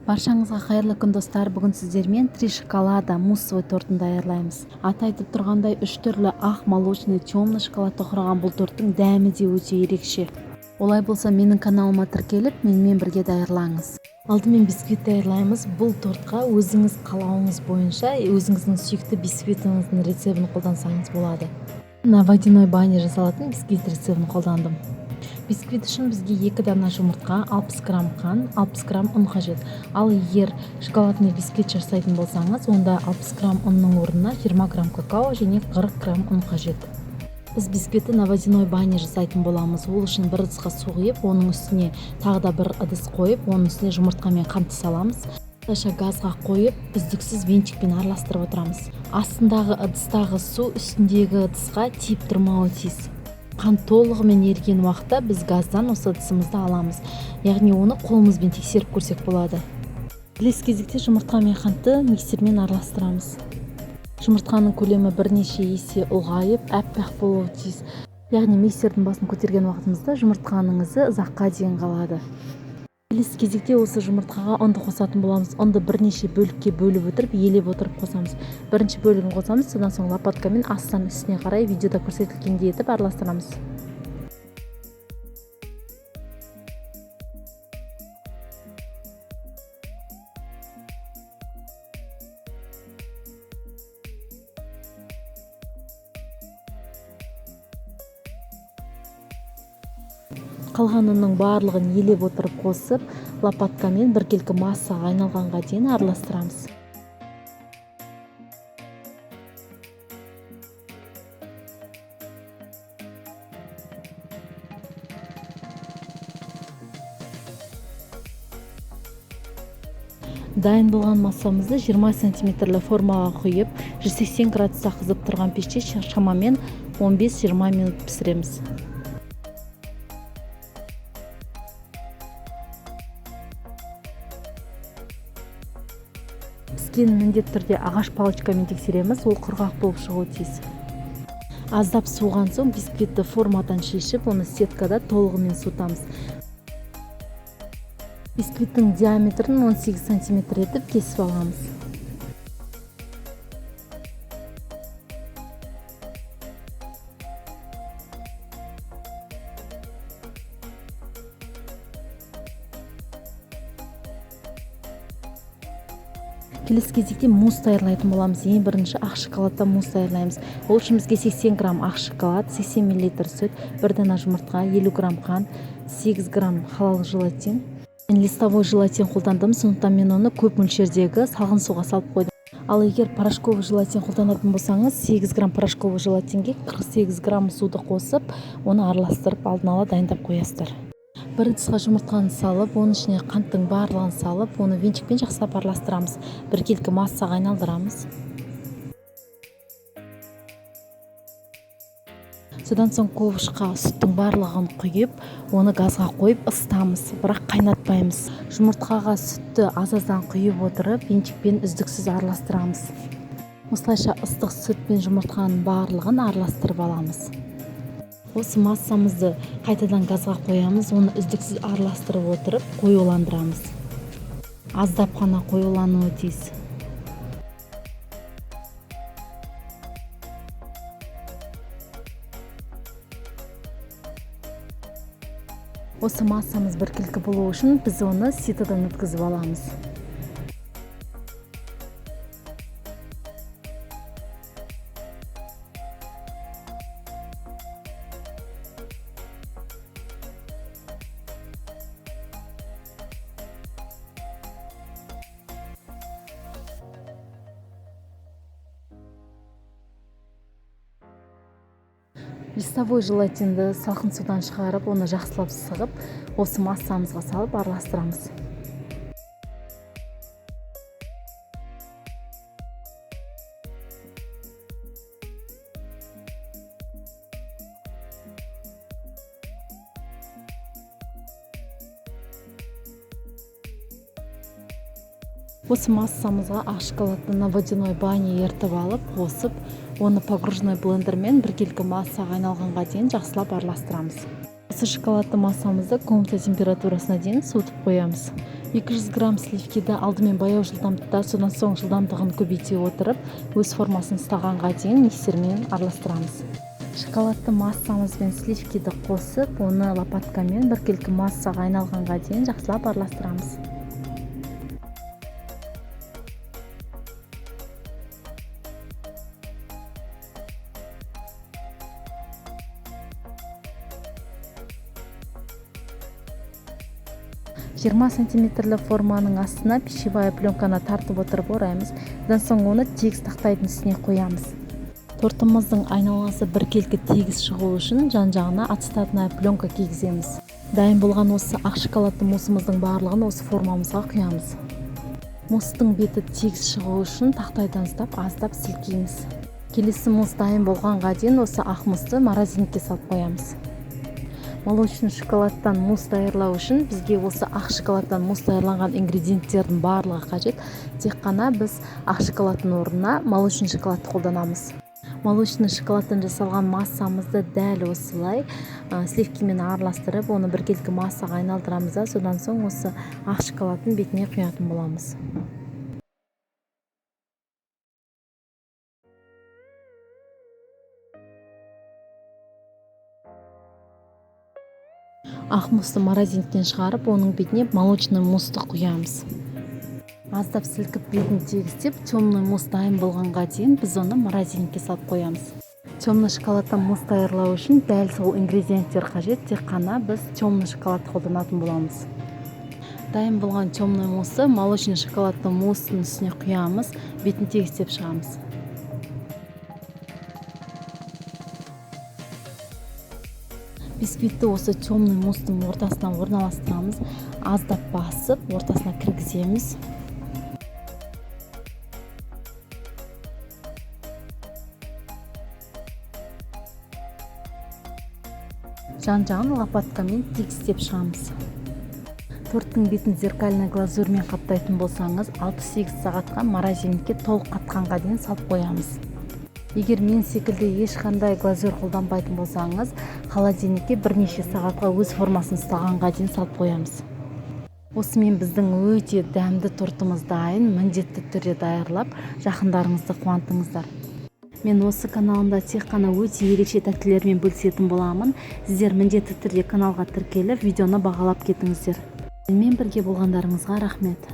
Баршаңызға қайырлы күн достар. Бүгін сіздермен 3 шоколада муссовый тортын даярлаймыз. Аты айтып тұрғандай 3 түрлі ақ, молочный, темный шоколадты құраған бұл торттың дәмі де өте ерекше. Олай болса менің каналыма тіркеліп, менімен бірге даярлаңыз. Алдымен бисквит даярлаймыз. Бұл тортқа өзіңіз қалауыңыз бойынша өзіңіздің сүйікті бисквитіңіздің рецебін қолдансаңыз болады. На водяной бане жасалатын бисквит рецебін қолдандым. Бисквит үшін бізге 2 дана жұмыртқа, 60 грамм қан, 60 грамм ұн қажет. Ал егер шоколадный бисквит жасайтын болсаңыз, онда 60 грамм ұнның орнына 20 грамм какао және 40 грамм ұн қажет. Біз бисквитті на водяной бане жасайтын боламыз. Ол үшін бір ыдысқа су құйып, оның үстіне тағы да бір ыдыс қойып, оның үстіне жұмыртқа мен қантты саламыз. Осылайша газға қойып, үздіксіз венчикпен араластырып отырамыз. Астындағы ыдыстағы су үстіндегі ыдысқа тиіп тұрмауы тиіс. Қант толығымен еріген уақытта біз газдан осы ыдысымызды аламыз. Яғни оны қолымызбен тексеріп көрсек болады. Келесі кезекте жұмыртқа мен қантты миксермен араластырамыз. Жұмыртқаның көлемі бірнеше есе ұлғайып, әппақ болуы тиіс. Яғни миксердің басын көтерген уақытымызда жұмыртқаның ізі ұзаққа дейін қалады. Келесі кезекте осы жұмыртқаға ұнды қосатын боламыз. Ұнды бірнеше бөлікке бөліп отырып, елеп отырып қосамыз. Бірінші бөлігін қосамыз, содан соң лопаткамен астан үстіне қарай видеода көрсетілгендей етіп араластырамыз. Қалған ұнның барлығын елеп отырып қосып, лопаткамен біркелкі массаға айналғанға дейін араластырамыз. Дайын болған массамызды 20 сантиметрлі формаға құйып, 180 градуста қызып тұрған пеште шамамен 15-20 минут пісіреміз. Піскенін міндетті түрде ағаш палочкамен тексереміз, ол құрғақ болып шығуы тиіс. Аздап суыған соң бисквитті формадан шешіп, оны сеткада толығымен суытамыз. Бисквиттің диаметрін 18 сантиметр етіп кесіп аламыз. Келесі кезекте мусс даярлайтын боламыз. Ең бірінші ақ шоколадта мусс даярлаймыз. Ол үшін бізге 80 грамм ақ шоколад, 80 мл сүт, 1 дана жұмыртқа, 50 грамм қант, 8 грамм халал желатин. Мен листовой желатин қолдандым, сондықтан мен оны көп мөлшердегі салқын суға салып қойдым. Ал егер порошковый желатин қолданатын болсаңыз, 8 грамм порошковый желатинге 48 грамм суды қосып, оны араластырып алдын ала дайындап қоясыздар. Бір ыдысқа жұмыртқаны салып, оның ішіне қанттың барлығын салып, оны венчикпен жақсылап араластырамыз. Біркелкі массаға айналдырамыз. Содан соң ковшқа сүттің барлығын құйып, оны газға қойып ысытамыз, бірақ қайнатпаймыз. Жұмыртқаға сүтті аз-аздан құйып отырып, венчикпен үздіксіз араластырамыз. Осылайша ыстық сүт пен жұмыртқаның барлығын араластырып аламыз. Осы массамызды қайтадан газға қоямыз, оны үздіксіз араластырып отырып, қоюландырамыз. Аздап қана қоюлануы тиіс. Осы массамыз біркелкі болу үшін біз оны ситадан өткізіп аламыз. Листовой желатинді салқын судан шығарып, оны жақсылап сығып, осы массамызға салып араластырамыз. Осы массамызға ақ шоколадты на водяной бане ертіп алып, қосып, оны погружной блендермен біркелкі массаға айналғанға дейін жақсылап араластырамыз. Осы шоколадты массамызды комната температурасына дейін суытып қоямыз. 200 грамм сливкиді алдымен баяу жылдамдықта, содан соң жылдамдығын көбейте отырып, өз формасын ұстағанға дейін миксермен араластырамыз. Шоколадты массамыз бен сливкиді қосып, оны лопаткамен біркелкі массаға айналғанға дейін жақсылап араластырамыз. Жиырма сантиметрлі форманың астына пищевая пленканы тартып отырып ораймыз. Одан соң оны тегіс тақтайдың үстіне қоямыз. Тортымыздың айналасы біркелкі тегіс шығу үшін жан-жағына ацетатная пленка кигіземіз. Дайын болған осы ақ шоколадты муссымыздың барлығын осы формамызға құямыз. Мусстың беті тегіс шығу үшін тақтайдан ұстап, аздап сілкейміз. Келесі мусс дайын болғанға дейін осы ақ мусты морозилькеге салып қоямыз. Молочный шоколадтан мусс даярлау үшін бізге осы ақ шоколадтан мусс даярланған ингредиенттердің барлығы қажет. Тек қана біз ақ шоколадтың орнына молочный шоколадты қолданамыз. Молочный шоколадтан жасалған массамызды дәл осылай сливкимен араластырып, оны біркелкі массаға айналдырамыз да, содан соң осы ақ шоколадтың бетіне құятын боламыз. Ақ мусты морозиліктен шығарып, оның бетіне молочный мусты құямыз. Аздап сілкіп бетін тегістеп, темный мусс дайын болғанға дейін біз оны морозилікке салып қоямыз. Темный шоколадтан мусс даярлау үшін дәл сол ингредиенттер қажет, тек қана біз темный шоколадты қолданатын боламыз. Дайын болған темный муссы молочный шоколадты мусстың үстіне құямыз, бетін тегістеп шығамыз. Бисквитті осы темный мусстың ортасына орналастырамыз, аздап басып, ортасына кіргіземіз. Жан-жағын лопаткамен тегістеп шығамыз. Торттың бетін зеркальный глазурмен қаптайтын болсаңыз, 6-8 сағатқа морозилікке толық қатқанға дейін салып қоямыз. Егер мен секілді ешқандай глазур қолданбайтын болсаңыз, холодильникке бірнеше сағатқа өз формасын ұстағанға дейін салып қоямыз. Осымен біздің өте дәмді тортымыз дайын, міндетті түрде даярлап, жақындарыңызды қуантыңыздар. Мен осы каналымда тек қана өте ерекше тәттілермен бөлісетін боламын. Сіздер міндетті түрде каналға тіркеліп, видеоны бағалап кетіңіздер. Мен бірге болғандарыңызға рахмет.